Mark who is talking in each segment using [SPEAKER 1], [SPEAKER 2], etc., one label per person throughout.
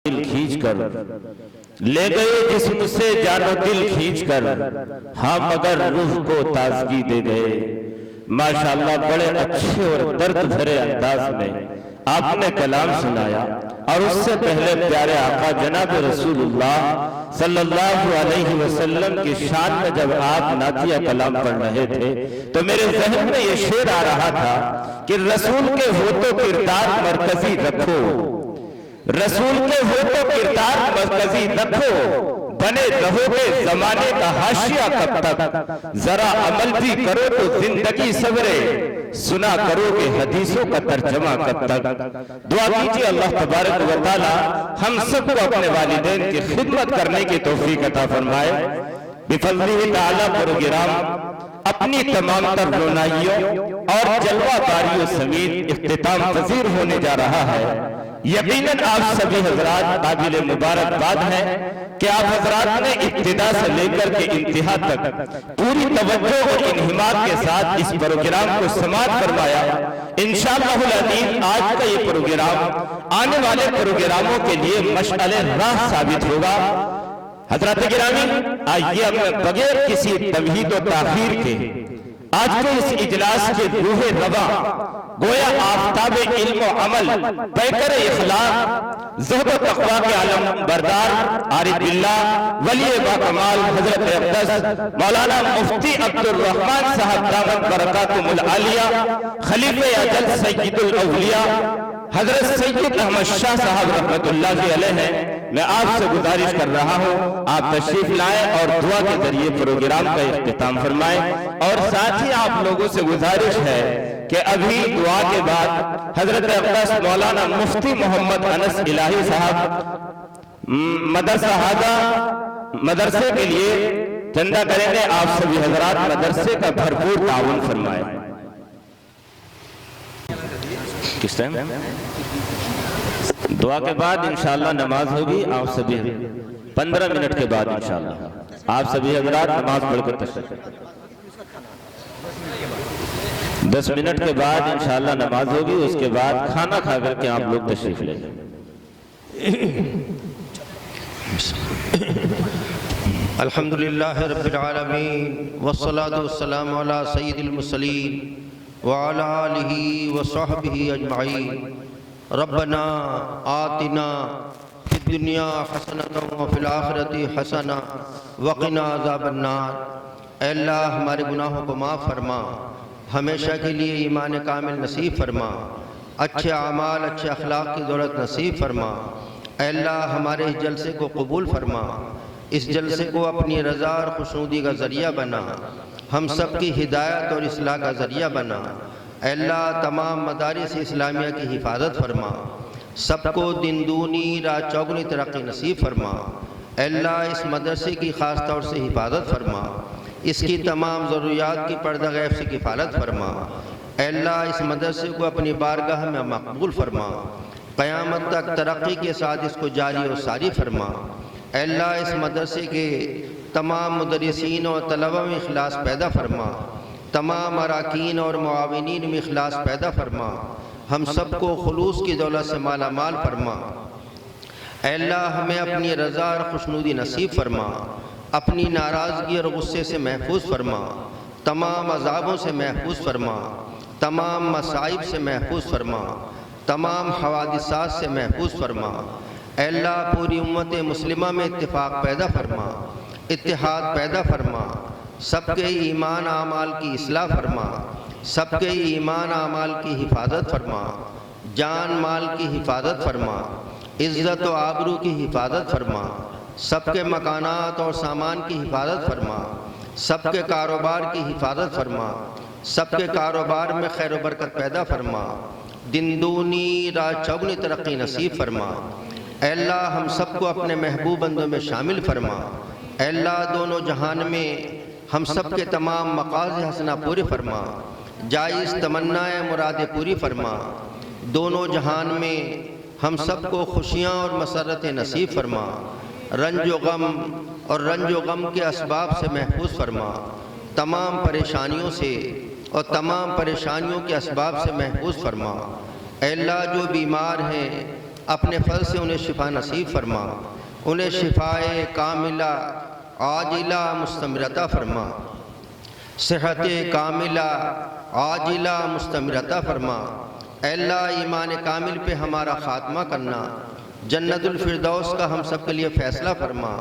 [SPEAKER 1] دل کھینچ کر لے گئے جسم سے جان و دل کھینچ کر، ہاں مگر روح کو تازگی دے گئے۔ ماشاءاللہ بڑے اچھے اور درد بھرے انداز میں آپ نے کلام سنایا، اور اس سے پہلے پیارے آقا جناب رسول اللہ صلی اللہ علیہ وسلم کی شان میں جب آپ نعتیہ کلام پڑھ رہے تھے تو میرے ذہن میں یہ شعر آ رہا تھا کہ رسول کے ہوتو کردار مرکزی رکھو، رسول کے ہوتو کردار مرکزی رکھو، بنے رہو گے زمانے کا حاشیہ کب تک، ذرا عمل بھی کرو تو زندگی سورے، سنا کرو گے حدیثوں کا ترجمہ کب تک۔ دعا کیجئے اللہ تبارک و تعالی ہم سب کو اپنے والدین کی خدمت کرنے کی توفیق عطا فرمائے۔ بفضلہ تعالی پروگرام اپنی تمام تر رونائیوں اور جلوہ کاریوں سمیت اختتام پذیر ہونے جا رہا ہے۔ یقیناً آپ سبھی حضرات قابل مبارکباد ہیں کہ آپ حضرات نے ابتدا سے لے کر کے انتہا تک پوری توجہ اور انہمات کے ساتھ اس پروگرام کو سماعت فرمایا۔ انشاءاللہ العزیز آج کا یہ پروگرام آنے والے پروگراموں کے لیے مشعل راہ ثابت ہوگا۔ حضرات گرامی، آئیے اب بغیر کسی تمہید و تاخیر کے آج کے اس اجلاس کے روح رواں، گویا آفتاب علم و عمل، پیکر اخلاق، زہد و تقویٰ کے عالم بردار عارف باللہ ولی باکمال حضرت اقدس مولانا مفتی عبد الرحمن صاحب دامت برکاتہم العالیہ، خلیفہ اجل سید الاولیاء حضرت سید احمد شاہ صاحب رحمت اللہ علیہ ہیں، میں آپ سے گزارش کر رہا ہوں آپ تشریف لائیں اور دعا کے ذریعے پروگرام کا اختتام فرمائیں۔ اور ساتھ ہی آپ لوگوں سے گزارش ہے کہ ابھی دعا کے بعد حضرت اقدس مولانا مفتی محمد انس الہی صاحب مدرسہ ہادہ مدرسے کے لیے چندہ کریں گے۔ آپ سبھی حضرات مدرسے کا بھرپور تعاون فرمائیں۔ کس ٹائم؟ دعا کے بعد انشاءاللہ نماز ہوگی، آپ سبھی 15 منٹ کے بعد انشاءاللہ آپ سبھی حضرات نماز پڑھ کر تشریف، 10 منٹ کے بعد انشاءاللہ نماز ہوگی، اس کے بعد کھانا کھا کر کے آپ لوگ تشریف لیں۔
[SPEAKER 2] الحمدللہ رب العالمین والصلاة والسلام علی سید المرسلین وعلی آلہ وصحبہ اجمعین۔ ربنا آتنا فی الدنیا حسنۃ وفی الآخرۃ حسنہ وقنا عذاب النار۔ اے اللہ ہمارے گناہوں کو معاف فرما، ہمیشہ کے لیے ایمان کامل نصیب فرما، اچھے اعمال اچھے اخلاق کی دولت نصیب فرما۔ اے اللہ ہمارے اس جلسے کو قبول فرما، اس جلسے کو اپنی رضا اور خوشنودی کا ذریعہ بنا، ہم سب کی ہدایت اور اصلاح کا ذریعہ بنا۔ اے اللہ تمام مدارس اسلامیہ کی حفاظت فرما، سب کو دن دونی رات چوگنی ترقی نصیب فرما۔ اے اللہ اس مدرسے کی خاص طور سے حفاظت فرما، اس کی تمام ضروریات کی پردہ غیب سے کفالت فرما۔ اے اللہ اس مدرسے کو اپنی بارگاہ میں مقبول فرما، قیامت تک ترقی کے ساتھ اس کو جاری و ساری فرما۔ اے اللہ اس مدرسے کے تمام مدرسین اور طلبہ میں اخلاص پیدا فرما، تمام اراکین اور معاونین میں اخلاص پیدا فرما، ہم سب کو خلوص کی دولت سے مالا مال فرما۔ اے اللہ ہمیں اپنی رضا اور خوشنودی نصیب فرما، اپنی ناراضگی اور غصے سے محفوظ فرما، تمام عذابوں سے محفوظ فرما، تمام مصائب سے محفوظ فرما، تمام حوادثات سے محفوظ فرما۔ اے اللہ پوری امت مسلمہ میں اتفاق پیدا فرما، اتحاد پیدا فرما، سب کے ایمان اعمال کی اصلاح فرما، سب کے ایمان اعمال کی حفاظت فرما، جان مال کی حفاظت فرما، عزت و آبرو کی حفاظت فرما، سب کے مکانات اور سامان کی حفاظت فرما، سب کے کاروبار کی حفاظت فرما، سب کے کاروبار میں خیر و برکت پیدا فرما، دن دونی رات چوگنی ترقی نصیب فرما۔ اے اللہ ہم سب کو اپنے محبوب بندوں میں شامل فرما۔ اے اللہ دونوں جہان میں ہم سب کے تمام مقاصد حسنہ پورے فرما، جائز تمنا مراد پوری فرما۔ دونوں جہان میں ہم سب کو خوشیاں اور مسرت نصیب فرما، رنج و غم اور رنج و غم کے اسباب سے محفوظ فرما، تمام پریشانیوں سے اور تمام پریشانیوں کے اسباب سے محفوظ فرما۔ اے اللہ جو بیمار ہیں اپنے فضل سے انہیں شفا نصیب فرما، انہیں شفائے کاملہ عاجلہ مستمرہ فرما، صحت کاملہ عاجلہ مستمرہ فرما۔ اے اللہ ایمان کامل پہ ہمارا خاتمہ کرنا، جنت الفردوس کا ہم سب کے لیے فیصلہ فرما،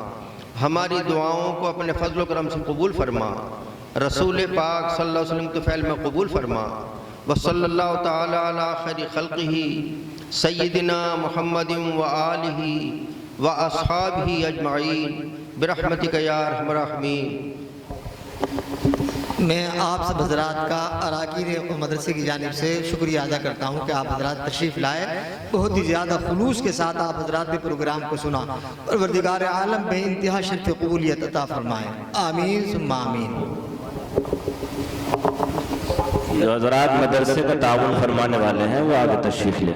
[SPEAKER 2] ہماری دعاؤں کو اپنے فضل و کرم سے قبول فرما، رسول پاک صلی اللہ علیہ وسلم کے فعل میں قبول فرما۔ وصلی اللہ تعالی علی خیر خلقہ سیدنا محمد وآلہ واصحابہ اجمعین برحمتک یا ارحم الراحمین۔
[SPEAKER 3] میں آپ سب حضرات کا اراکین مدرسے کی جانب سے شکریہ ادا کرتا ہوں کہ آپ حضرات تشریف لائے، بہت ہی زیادہ خلوص کے ساتھ آپ حضرات نے پروگرام کو سنا۔ پروردگار عالم بے انتہا شرف قبولیت عطا فرمائے، آمین ثم آمین۔
[SPEAKER 1] جو حضرات مدرسے کا تعاون فرمانے والے ہیں وہ آگے تشریف لیں۔